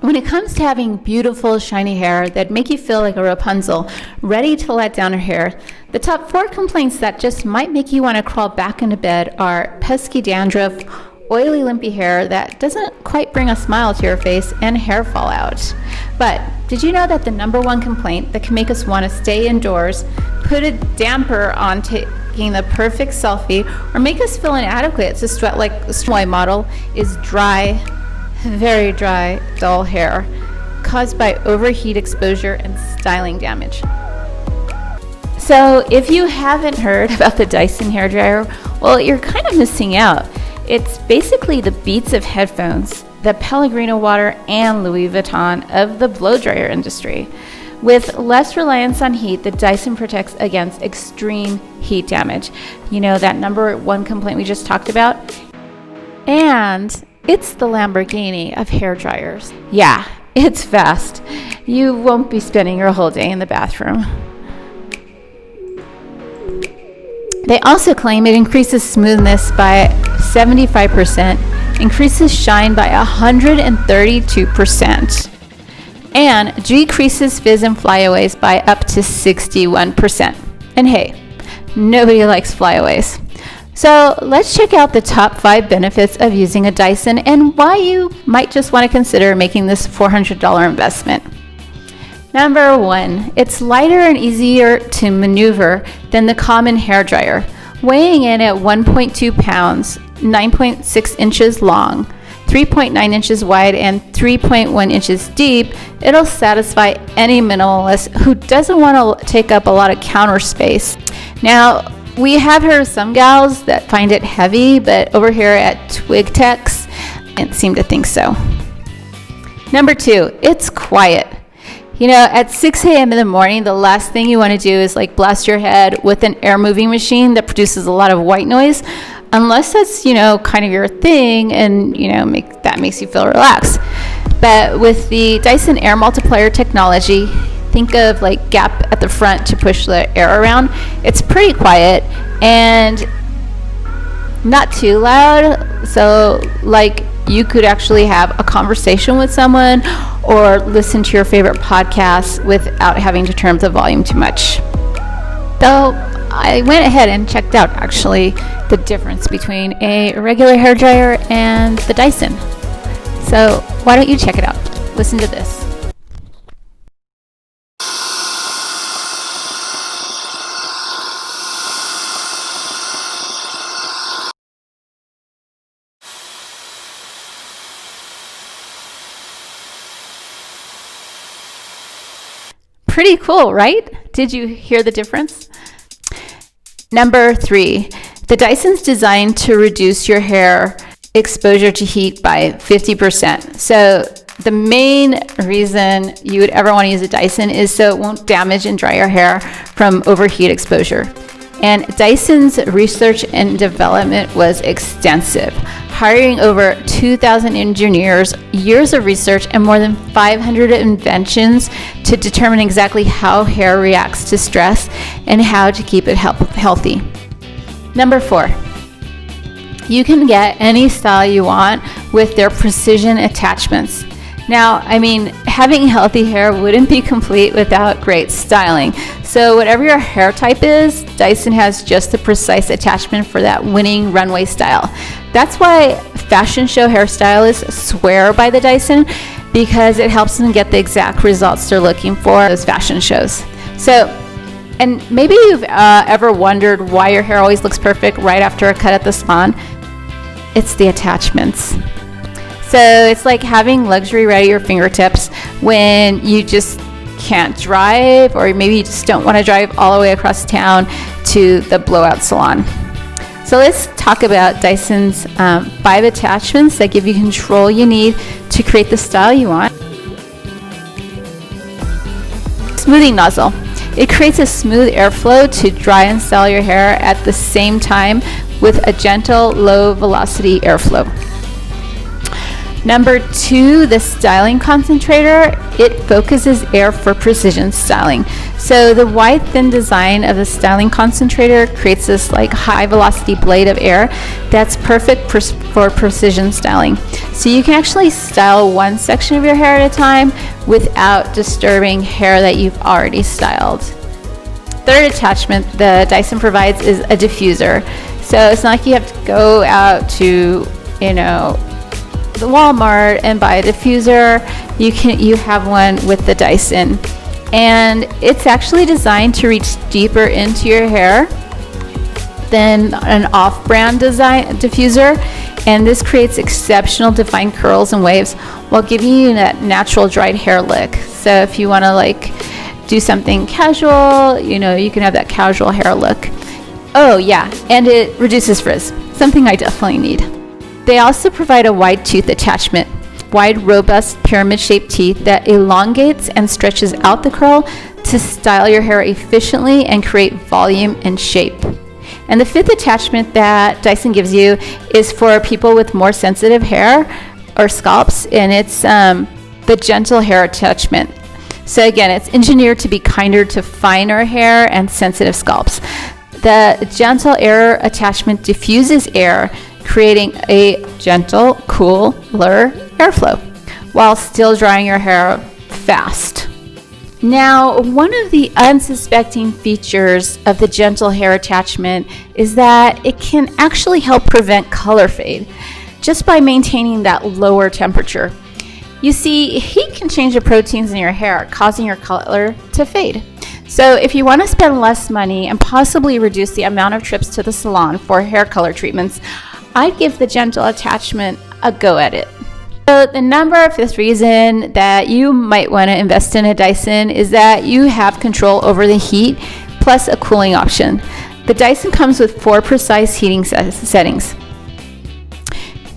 When it comes to having beautiful, shiny hair that make you feel like a Rapunzel, ready to let down her hair, the top 4 complaints that just might make you want to crawl back into bed are pesky dandruff, oily, limpy hair that doesn't quite bring a smile to your face, and hair fallout. But did you know that the number 1 complaint that can make us want to stay indoors, put a damper on taking the perfect selfie, or make us feel inadequate to sweat like a Snowy model is dry, very dry, dull hair caused by overheat exposure and styling damage? So if you haven't heard about the Dyson hairdryer, well, you're kind of missing out. It's basically the Beats of headphones, the Pellegrino water, and Louis Vuitton of the blow dryer industry. With less reliance on heat, the Dyson protects against extreme heat damage. You know, that number 1 complaint we just talked about? And it's the Lamborghini of hair dryers. Yeah, it's fast. You won't be spending your whole day in the bathroom. They also claim it increases smoothness by 75%, increases shine by 132%, and decreases fizz and flyaways by up to 61%. And hey, nobody likes flyaways. So let's check out the top 5 benefits of using a Dyson and why you might just want to consider making this $400 investment. Number 1, it's lighter and easier to maneuver than the common hairdryer. Weighing in at 1.2 pounds, 9.6 inches long, 3.9 inches wide, and 3.1 inches deep, it'll satisfy any minimalist who doesn't want to take up a lot of counter space. Now, we have heard some gals that find it heavy, but over here at Twig Tecs, I didn't seem to think so. Number 2, it's quiet. You know, at 6 a.m. in the morning, the last thing you want to do is like blast your head with an air moving machine that produces a lot of white noise, unless that's, you know, kind of your thing and, you know, that makes you feel relaxed. But with the Dyson air multiplier technology, think of like gap at the front to push the air around. It's pretty quiet and not too loud. So like you could actually have a conversation with someone or listen to your favorite podcast without having to turn up the volume too much. Though I went ahead and checked out actually the difference between a regular hairdryer and the Dyson. So why don't you check it out? Listen to this. Pretty cool, right? Did you hear the difference? Number 3, the Dyson's designed to reduce your hair exposure to heat by 50%. So the main reason you would ever want to use a Dyson is so it won't damage and dry your hair from overheat exposure. And Dyson's research and development was extensive, hiring over 2,000 engineers, years of research, and more than 500 inventions to determine exactly how hair reacts to stress and how to keep it healthy. Number 4, you can get any style you want with their precision attachments. Now, I mean, having healthy hair wouldn't be complete without great styling. So whatever your hair type is, Dyson has just the precise attachment for that winning runway style. That's why fashion show hairstylists swear by the Dyson, because it helps them get the exact results they're looking for at those fashion shows. So, and maybe you've ever wondered why your hair always looks perfect right after a cut at the salon. It's the attachments. So it's like having luxury right at your fingertips when you just can't drive, or maybe you just don't want to drive all the way across town to the blowout salon. So let's talk about Dyson's 5 attachments that give you control you need to create the style you want. Smoothing nozzle. It creates a smooth airflow to dry and style your hair at the same time with a gentle, low velocity airflow. Number 2, the styling concentrator. It focuses air for precision styling. So the wide, thin design of the styling concentrator creates this like high velocity blade of air that's perfect for precision styling. So you can actually style one section of your hair at a time without disturbing hair that you've already styled. Third attachment the Dyson provides is a diffuser. So it's not like you have to go out to, the Walmart and buy a diffuser. You have one with the Dyson. And it's actually designed to reach deeper into your hair than an off-brand design diffuser, and this creates exceptional defined curls and waves while giving you that natural dried hair look. So if you want to do something casual, you can have that casual hair look. Oh yeah, and it reduces frizz, something I definitely need. They also provide a wide tooth attachment. Wide, robust, pyramid-shaped teeth that elongates and stretches out the curl to style your hair efficiently and create volume and shape. And the fifth attachment that Dyson gives you is for people with more sensitive hair or scalps, and it's the gentle hair attachment. So again, it's engineered to be kinder to finer hair and sensitive scalps. The gentle air attachment diffuses air, creating a gentle, cooler airflow while still drying your hair fast. Now, one of the unsuspecting features of the gentle hair attachment is that it can actually help prevent color fade just by maintaining that lower temperature. You see, heat can change the proteins in your hair, causing your color to fade. So if you want to spend less money and possibly reduce the amount of trips to the salon for hair color treatments, I'd give the gentle attachment a go at it. So the fifth reason that you might want to invest in a Dyson is that you have control over the heat plus a cooling option. The Dyson comes with 4 precise heating settings.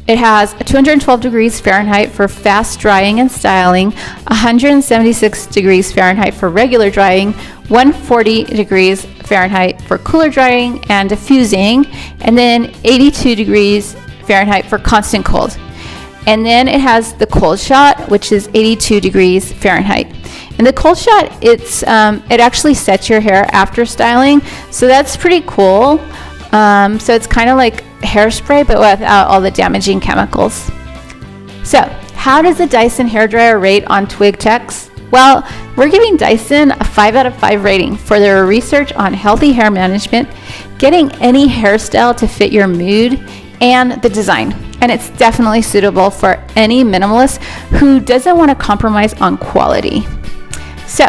It has 212 degrees Fahrenheit for fast drying and styling, 176 degrees Fahrenheit for regular drying, 140 degrees Fahrenheit for cooler drying and diffusing, and then 82 degrees Fahrenheit for constant cold. And then it has the cold shot, which is 82 degrees Fahrenheit. And the cold shot, it actually sets your hair after styling, so that's pretty cool. So it's kind of like hairspray, but without all the damaging chemicals. So how does the Dyson hairdryer rate on Twig Tecs? Well, we're giving Dyson a 5 out of 5 rating for their research on healthy hair management, getting any hairstyle to fit your mood, and the design. And it's definitely suitable for any minimalist who doesn't want to compromise on quality. So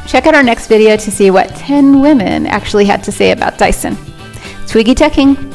check out our next video to see what 10 women actually had to say about Dyson. Twiggy Teching.